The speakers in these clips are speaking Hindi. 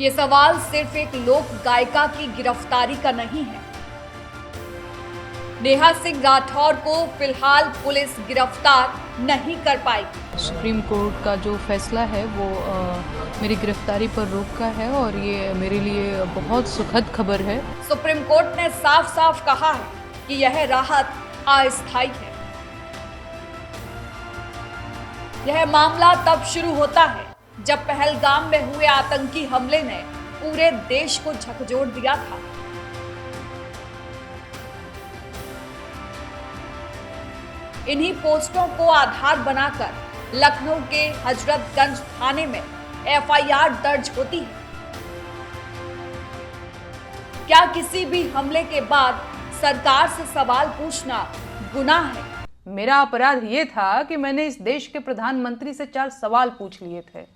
ये सवाल सिर्फ एक लोक गायिका की गिरफ्तारी का नहीं है। नेहा सिंह राठौर को फिलहाल पुलिस गिरफ्तार नहीं कर पाई। सुप्रीम कोर्ट का जो फैसला है वो मेरी गिरफ्तारी पर रोक का है और ये मेरे लिए बहुत सुखद खबर है। सुप्रीम कोर्ट ने साफ साफ कहा है कि यह राहत अस्थायी है। यह मामला तब शुरू होता है जब पहलगाम में हुए आतंकी हमले ने पूरे देश को झकझोर दिया था। इन्हीं पोस्टों को आधार बनाकर लखनऊ के हजरतगंज थाने में एफआईआर दर्ज होती है। क्या किसी भी हमले के बाद सरकार से सवाल पूछना गुनाह है? मेरा अपराध ये था कि मैंने इस देश के प्रधानमंत्री से 4 सवाल पूछ लिए थे।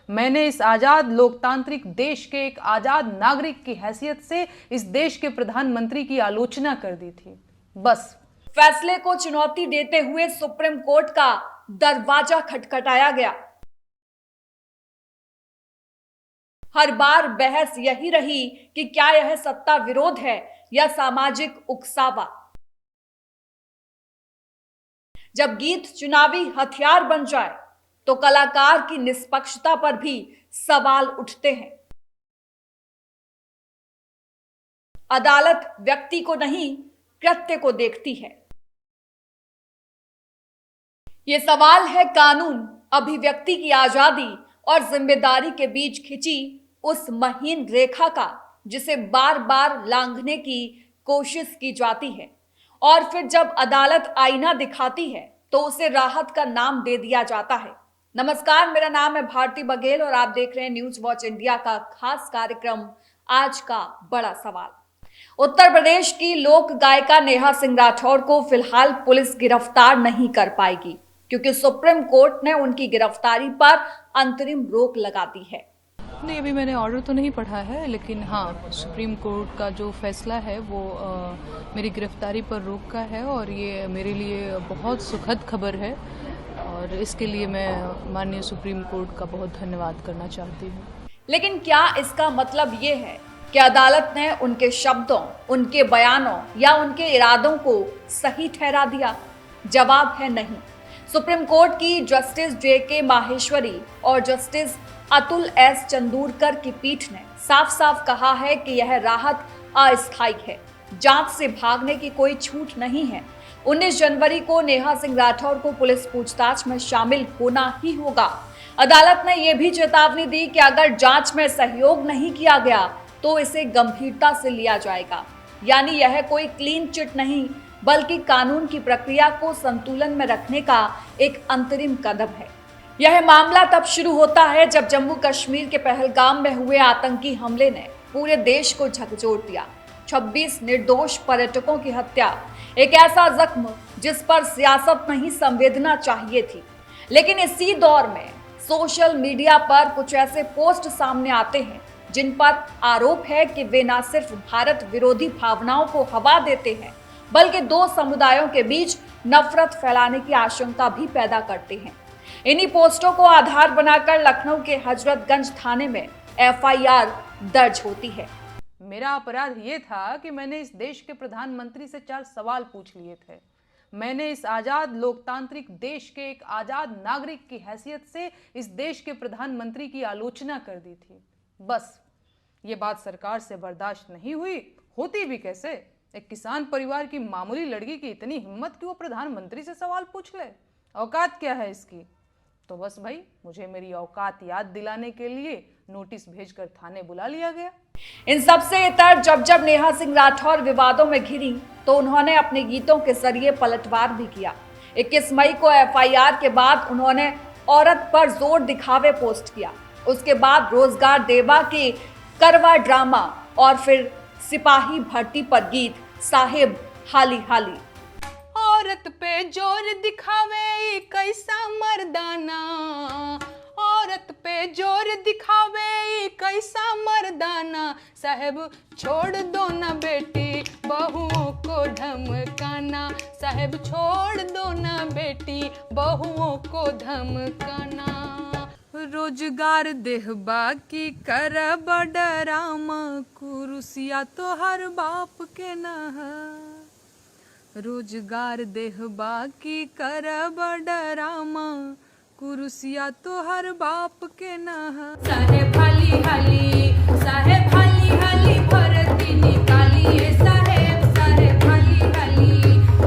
मैंने इस आजाद लोकतांत्रिक देश के एक आजाद नागरिक की हैसियत से इस देश के प्रधानमंत्री की आलोचना कर दी थी, बस। फैसले को चुनौती देते हुए सुप्रीम कोर्ट का दरवाजा खटखटाया गया। हर बार बहस यही रही कि क्या यह सत्ता विरोध है या सामाजिक उकसावा। जब गीत चुनावी हथियार बन जाए तो कलाकार की निष्पक्षता पर भी सवाल उठते हैं। अदालत व्यक्ति को नहीं, कृत्य को देखती है। ये सवाल है कानून, अभिव्यक्ति की आजादी और जिम्मेदारी के बीच खिंची उस महीन रेखा का, जिसे बार बार लांघने की कोशिश की जाती है और फिर जब अदालत आईना दिखाती है तो उसे राहत का नाम दे दिया जाता है। नमस्कार, मेरा नाम है भारती बघेल और आप देख रहे हैं न्यूज वॉच इंडिया का खास कार्यक्रम आज का बड़ा सवाल। उत्तर प्रदेश की लोक गायिका नेहा सिंह राठौर को फिलहाल पुलिस गिरफ्तार नहीं कर पाएगी क्योंकि सुप्रीम कोर्ट ने उनकी गिरफ्तारी पर अंतरिम रोक लगा दी है। नहीं, अभी मैंने ऑर्डर तो नहीं पढ़ा है, लेकिन हाँ, सुप्रीम कोर्ट का जो फैसला है वो मेरी गिरफ्तारी पर रोक का है और ये मेरे लिए बहुत सुखद खबर है और इसके लिए मैं माननीय सुप्रीम कोर्ट का बहुत धन्यवाद करना चाहती हूँ। लेकिन क्या इसका मतलब ये है कि अदालत ने उनके शब्दों, उनके बयानों या उनके इरादों को सही ठहरा दिया? जवाब है नहीं। सुप्रीम कोर्ट की जस्टिस जेके माहेश्वरी और जस्टिस अतुल एस चंदूरकर की पीठ ने साफ साफ कहा है कि यह राहत अस्थायी है। जांच से भागने की कोई छूट नहीं है। 19 जनवरी को नेहा सिंह राठौर को पुलिस पूछताछ में शामिल होना ही होगा। अदालत ने यह भी चेतावनी दी कि अगर जांच में सहयोग नहीं किया गया तो इसे गंभीरता से लिया जाएगा। यानी यह कोई क्लीन चिट नहीं, बल्कि कानून की प्रक्रिया को संतुलन में रखने का एक अंतरिम कदम है। यह मामला तब शुरू होता है जब जम्मू कश्मीर के पहलगाम में हुए आतंकी हमले ने पूरे देश को झकझोर दिया। 26 निर्दोष पर्यटकों की हत्या, एक ऐसा जख्म जिस पर सियासत नहीं संवेदना चाहिए थी। लेकिन इसी दौर में सोशल मीडिया पर कुछ ऐसे पोस्ट सामने आते हैं जिन पर आरोप है कि वे न सिर्फ भारत विरोधी भावनाओं को हवा देते हैं, बल्कि दो समुदायों के बीच नफरत फैलाने की आशंका भी पैदा करते हैं। इन्हीं पोस्टों को आधार बनाकर लखनऊ के हजरतगंज थाने में एफआईआर दर्ज होती है। मेरा अपराध ये था कि मैंने इस देश के प्रधानमंत्री से 4 सवाल पूछ लिए थे। मैंने इस आजाद लोकतांत्रिक देश के एक आजाद नागरिक की हैसियत से इस देश के प्रधानमंत्री की आलोचना कर दी थी, बस। ये बात सरकार से बर्दाश्त नहीं हुई, होती भी कैसे? एक किसान परिवार की मामूली लड़की की इतनी हिम्मत कि वो प्रधानमंत्री से सवाल पूछ ले? औकात क्या है इसकी? तो बस भाई, मुझे मेरी औकात याद दिलाने के लिए नोटिस भेजकर थाने बुला लिया गया। इन सबसे इतर जब नेहा सिंह राठौर विवादों में घिरी तो उन्होंने अपने गीतों के जरिए पलटवार भी किया। 21 मई को एफआईआर के बाद उन्होंने औरत पर जोर दिखावे पोस्ट किया। उसके बाद रोजगार देवा के करवा ड्रामा और फिर सिपाही भर्ती पर गीत साहेब हाली हाली। औरत पे जोर दिखावे कैसा मर्दाना, औरत पे जोर दिखावे कैसा मर्दाना, साहब छोड़ दो ना बेटी बहुओं को धमकाना, साहब छोड़ दो ना बेटी बहुओं को धमकाना। रोजगार देहबा की कर बडरामा कुरुसिया तो हर बाप के नहा रोजगार देहबा की कर बडरामा कुरुसिया तो हर बाप के नहा साहेब हाली हाली भरती निकालिए साहेब हाली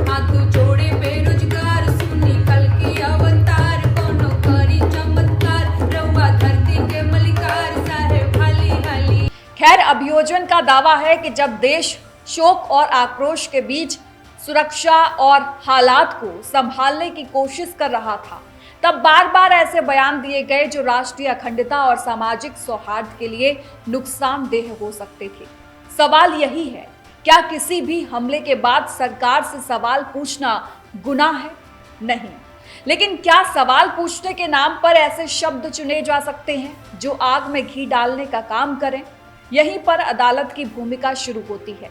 हाथ जोड़े बेरोजगार सुनी कल की अवतार कोनो करी चमत्कार रउआ धरती के मलिकार साहेब हाली। खैर, अभियोजन का दावा है कि जब देश शोक और आक्रोश के बीच सुरक्षा और हालात को संभालने की कोशिश कर रहा था, तब बार बार ऐसे बयान दिए गए जो राष्ट्रीय अखंडता और सामाजिक सौहार्द के लिए नुकसानदेह हो सकते थे। सवाल यही है, क्या किसी भी हमले के बाद सरकार से सवाल पूछना गुनाह है? नहीं। लेकिन क्या सवाल पूछने के नाम पर ऐसे शब्द चुने जा सकते हैं जो आग में घी डालने का काम करें? यहीं पर अदालत की भूमिका शुरू होती है।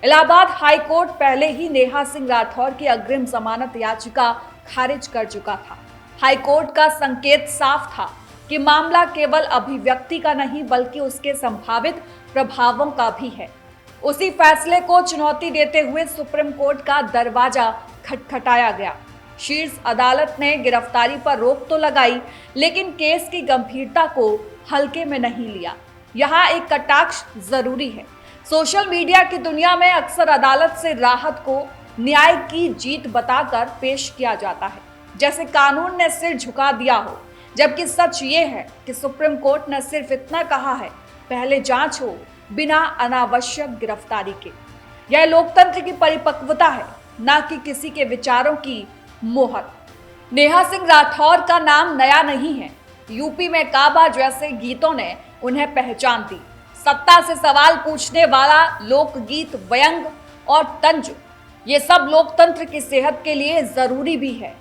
इलाहाबाद हाई कोर्ट पहले ही नेहा सिंह राठौर की अग्रिम जमानत याचिका खारिज कर चुका था। हाई कोर्ट का संकेत साफ था कि मामला केवल अभिव्यक्ति का नहीं बल्कि उसके संभावित प्रभावों का भी है। उसी फैसले को चुनौती देते हुए सुप्रीम कोर्ट का दरवाजा खटखटाया गया। शीर्ष अदालत ने गिरफ्तारी पर रोक तो लगाई, लेकिन केस की गंभीरता को हल्के में नहीं लिया। यहाँ एक कटाक्ष जरूरी है। सोशल मीडिया की दुनिया में अक्सर अदालत से राहत को न्याय की जीत बताकर पेश किया जाता है, जैसे कानून ने सिर झुका दिया हो, जबकि सच ये है कि सुप्रीम कोर्ट ने सिर्फ इतना कहा है, पहले जांच हो बिना अनावश्यक गिरफ्तारी के। यह लोकतंत्र की परिपक्वता है, न कि किसी के विचारों की मोहर। नेहा सिंह राठौर का नाम नया नहीं है। यूपी में काबा जैसे गीतों ने उन्हें पहचान दी। सत्ता से सवाल पूछने वाला लोकगीत, व्यंग और तंज, ये सब लोकतंत्र की सेहत के लिए जरूरी भी है।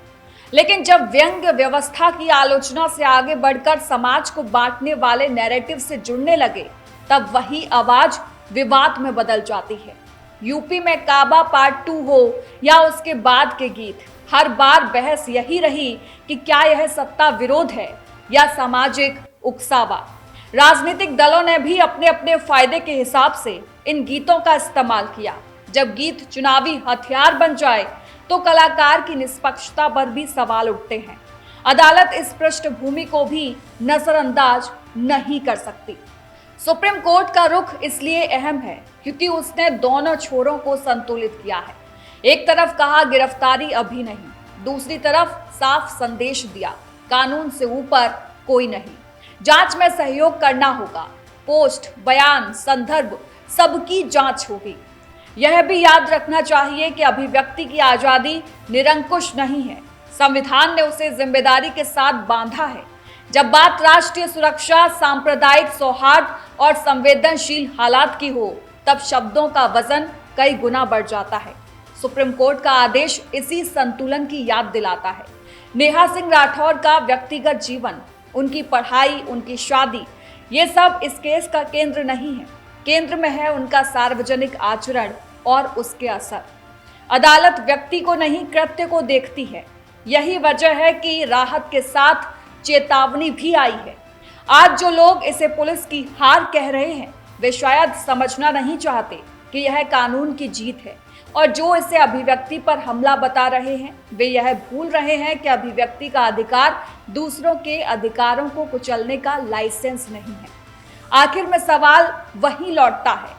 लेकिन जब व्यंग व्यवस्था की आलोचना से आगे बढ़कर समाज को बांटने वाले नैरेटिव से जुड़ने लगे, तब वही आवाज विवाद में बदल जाती है। यूपी में काबा पार्ट 2 हो या उसके बाद के गीत, हर बार बहस यही रही कि क्या यह सत्ता विरोध है या सामाजिक उकसावा। राजनीतिक दलों ने भी अपने अपने फायदे के हिसाब से इन गीतों का इस्तेमाल किया। जब गीत चुनावी हथियार बन जाए तो कलाकार की निष्पक्षता पर भी सवाल उठते हैं। अदालत इस पृष्ठभूमि को भी नजरअंदाज नहीं कर सकती। सुप्रीम कोर्ट का रुख इसलिए अहम है क्योंकि उसने दोनों छोरों को संतुलित किया है। एक तरफ कहा गिरफ्तारी अभी नहीं, दूसरी तरफ साफ संदेश दिया, कानून से ऊपर कोई नहीं। जांच में सहयोग करना होगा, पोस्ट, बयान, संदर्भ सबकी जांच होगी। यह भी याद रखना चाहिए कि अभिव्यक्ति की आजादी निरंकुश नहीं है। संविधान ने उसे जिम्मेदारी के साथ बांधा है। जब बात राष्ट्रीय सुरक्षा, सांप्रदायिक सौहार्द और संवेदनशील हालात की हो, तब शब्दों का वजन कई गुना बढ़ जाता है। सुप्रीम कोर्ट का आदेश इसी संतुलन की याद दिलाता है। नेहा सिंह राठौर का व्यक्तिगत जीवन, उनकी पढ़ाई, उनकी शादी, ये सब इस केस का केंद्र नहीं है। केंद्र में है उनका सार्वजनिक आचरण और उसके असर। अदालत व्यक्ति को नहीं, कृत्य को देखती है। यही वजह है कि राहत के साथ चेतावनी भी आई है। आज जो लोग इसे पुलिस की हार कह रहे हैं, वे शायद समझना नहीं चाहते कि यह कानून की जीत है, और जो इसे अभिव्यक्ति पर हमला बता रहे हैं, वे यह भूल रहे हैं कि अभिव्यक्ति का अधिकार दूसरों के अधिकारों को कुचलने का लाइसेंस नहीं है। आखिर में सवाल वही लौटता है,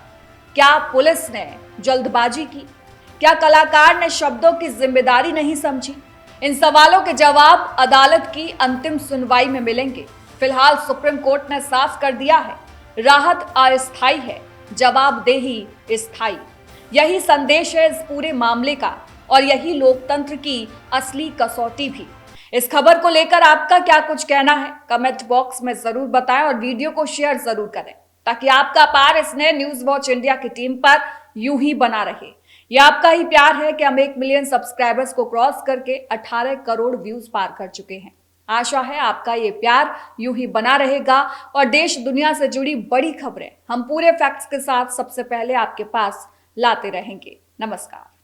क्या पुलिस ने जल्दबाजी की? क्या कलाकार ने शब्दों की जिम्मेदारी नहीं समझी? इन सवालों के जवाब अदालत की अंतिम सुनवाई में मिलेंगे। फिलहाल सुप्रीम कोर्ट ने साफ कर दिया है, राहत अस्थायी है, जवाबदेही स्थायी। यही संदेश है इस पूरे मामले का, और यही लोकतंत्र की असली कसौटी भी। इस खबर को लेकर आपका क्या कुछ कहना है, कमेंट बॉक्स में जरूर बताएं और वीडियो को शेयर जरूर करें, ताकि आपका पार इसने न्यूज वॉच इंडिया की टीम पर यूं ही बना रहे। यह आपका ही प्यार है कि हम 1 मिलियन सब्सक्राइबर्स को क्रॉस करके 18 करोड़ व्यूज पार कर चुके हैं। आशा है आपका ये प्यार यूं ही बना रहेगा, और देश दुनिया से जुड़ी बड़ी खबरें हम पूरे फैक्ट्स के साथ सबसे पहले आपके पास लाते रहेंगे। नमस्कार।